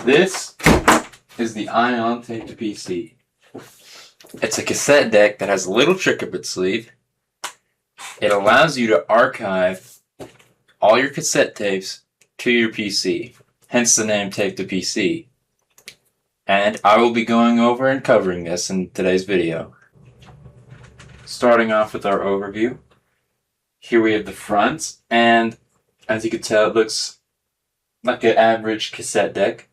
This is the Ion Tape2Pc. It's a cassette deck that has a little trick up its sleeve. It allows you to archive all your cassette tapes to your PC, hence the name Tape2Pc. And I will be going over and covering this in today's video. Starting off with our overview. Here we have the front, and as you can tell, it looks like an average cassette deck.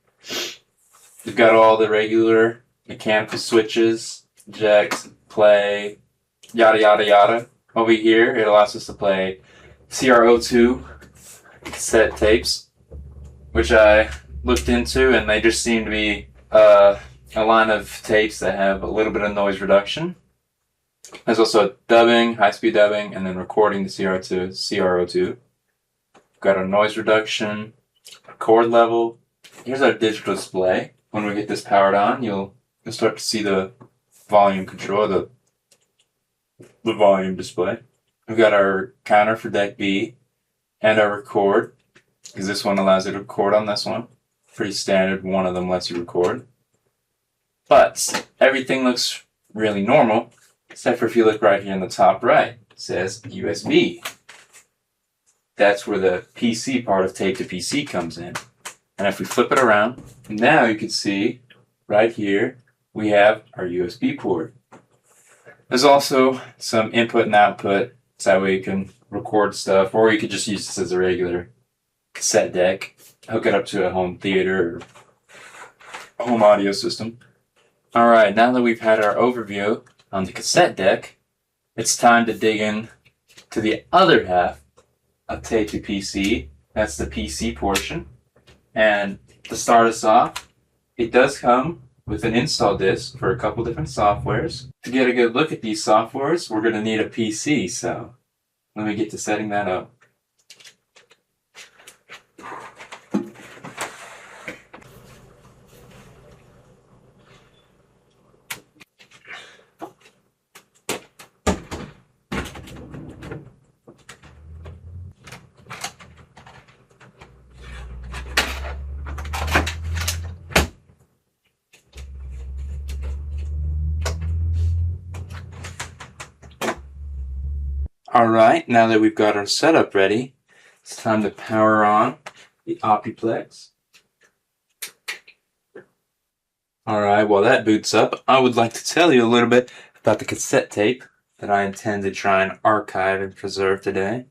We've got all the regular mechanical switches, eject, play, yada yada yada. Over here, it allows us to play CR02 cassette tapes, which I looked into, and they just seem to be a line of tapes that have a little bit of noise reduction. There's also dubbing, high-speed dubbing, and then recording the CR02. Got a noise reduction, chord level. Here's our digital display. When we get this powered on, you'll start to see the volume control, the volume display. We've got our counter for deck B and our record, because this one allows you to record on this one. Pretty standard, one of them lets you record. But everything looks really normal, except for if you look right here in the top right, it says USB. That's where the PC part of Tape2Pc comes in. And if we flip it around, now you can see right here we have our USB port. There's also some input and output, so that way you can record stuff, or you could just use this as a regular cassette deck, hook it up to a home theater or a home audio system. Alright, now that we've had our overview on the cassette deck, it's time to dig in to the other half of Tape2Pc. That's the PC portion. And to start us off, it does come with an install disk for a couple different softwares. To get a good look at these softwares, we're going to need a PC, so let me get to setting that up. Alright, now that we've got our setup ready, it's time to power on the Optiplex. Alright, while that boots up, I would like to tell you a little bit about the cassette tape that I intend to try and archive and preserve today.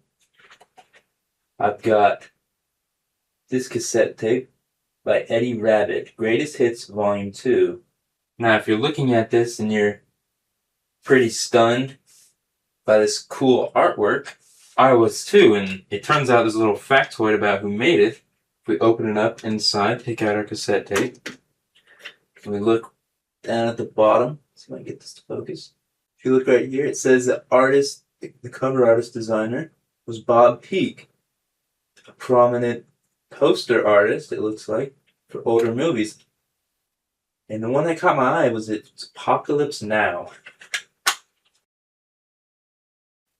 I've got this cassette tape by Eddie Rabbitt, Greatest Hits Volume 2. Now, if you're looking at this and you're pretty stunned by this cool artwork, I was too, and it turns out there's a little factoid about who made it. If we open it up inside, take out our cassette tape, and we look down at the bottom, see if I can get this to focus. If you look right here, it says the artist, the cover artist designer, was Bob Peak, a prominent poster artist, it looks like, for older movies. And the one that caught my eye was Apocalypse Now.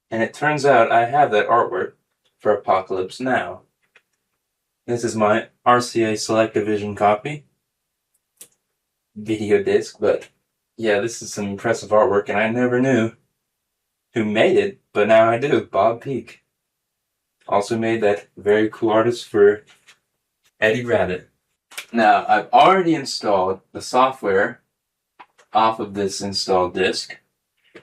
And it turns out I have that artwork for Apocalypse Now. This is my RCA Select-O-Vision copy. Video disc, but yeah, this is some impressive artwork, and I never knew who made it, but now I do. Bob Peak. Also made that very cool artist for Eddie Rabbitt. Now, I've already installed the software off of this installed disc.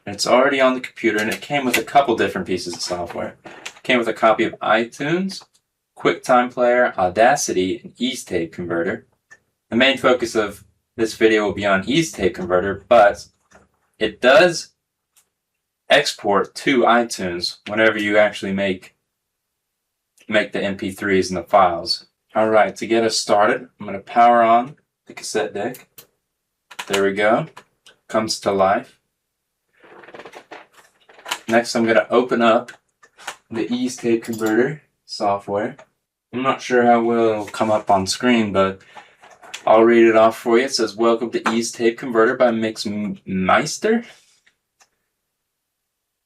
And it's already on the computer, and it came with a couple different pieces of software. It came with a copy of iTunes, QuickTime Player, Audacity, and Ease Tape Converter. The main focus of this video will be on Ease Tape Converter, but it does export to iTunes whenever you actually make the MP3s and the files. Alright, to get us started, I'm going to power on the cassette deck. There we go. Comes to life. Next, I'm going to open up the Ease Tape Converter software. I'm not sure how well it'll come up on screen, but I'll read it off for you. It says, "Welcome to Ease Tape Converter by Mixmeister."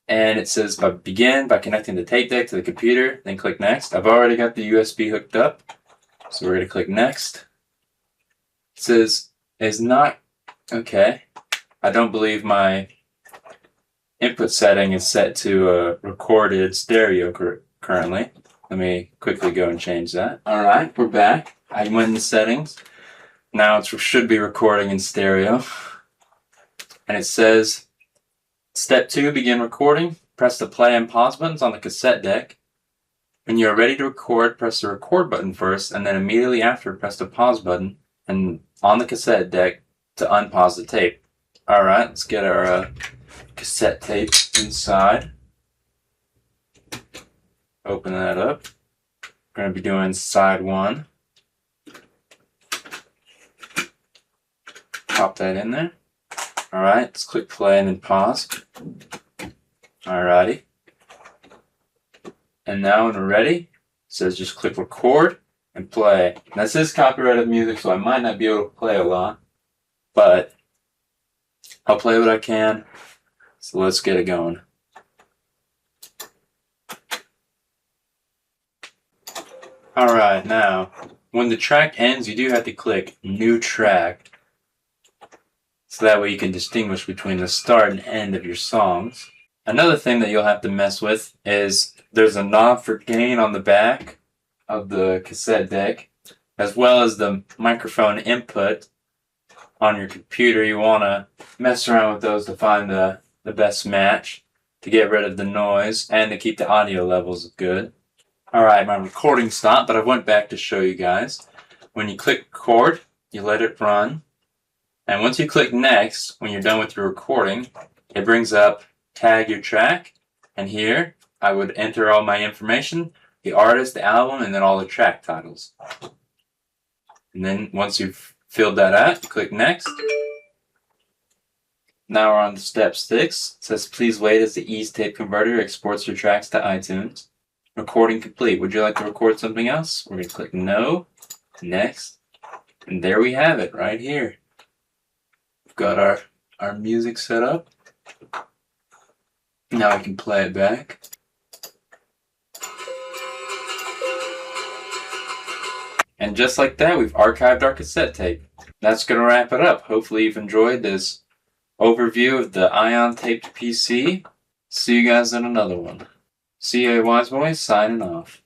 And it says, begin by connecting the tape deck to the computer, then click Next. I've already got the USB hooked up, so we're going to click Next. It says, is not, okay. I don't believe my input setting is set to recorded stereo currently. Let me quickly go and change that. Alright, we're back. I went into settings. Now it should be recording in stereo. And it says, Step 2, begin recording. Press the play and pause buttons on the cassette deck. When you are ready to record, press the record button first, and then immediately after, press the pause button and on the cassette deck to unpause the tape. Alright, let's get our cassette tape inside. Open that up. We're going to be doing side 1. Pop that in there. Alright, let's click play and then pause. Alrighty. And now when we're ready, it says just click record and play. Now this is copyrighted music, so I might not be able to play a lot, but I'll play what I can. So let's get it going. Alright, now, when the track ends, you do have to click New Track. So that way you can distinguish between the start and end of your songs. Another thing that you'll have to mess with is there's a knob for gain on the back of the cassette deck, as well as the microphone input on your computer. You want to mess around with those to find the best match, to get rid of the noise, and to keep the audio levels good. Alright, my recording stopped, but I went back to show you guys. When you click record, you let it run. And once you click next, when you're done with your recording, it brings up tag your track. And here, I would enter all my information, the artist, the album, and then all the track titles. And then once you've filled that out, you click next. Now we're on to step 6. It says, please wait as the ease tape converter exports your tracks to iTunes. Recording complete. Would you like to record something else? We're going to click no, next, and there we have it right here. We've got our music set up. Now I can play it back. And just like that, we've archived our cassette tape. That's going to wrap it up. Hopefully you've enjoyed this overview of the Ion Tape2Pc. See you guys in another one. CA Wise Boy signing off.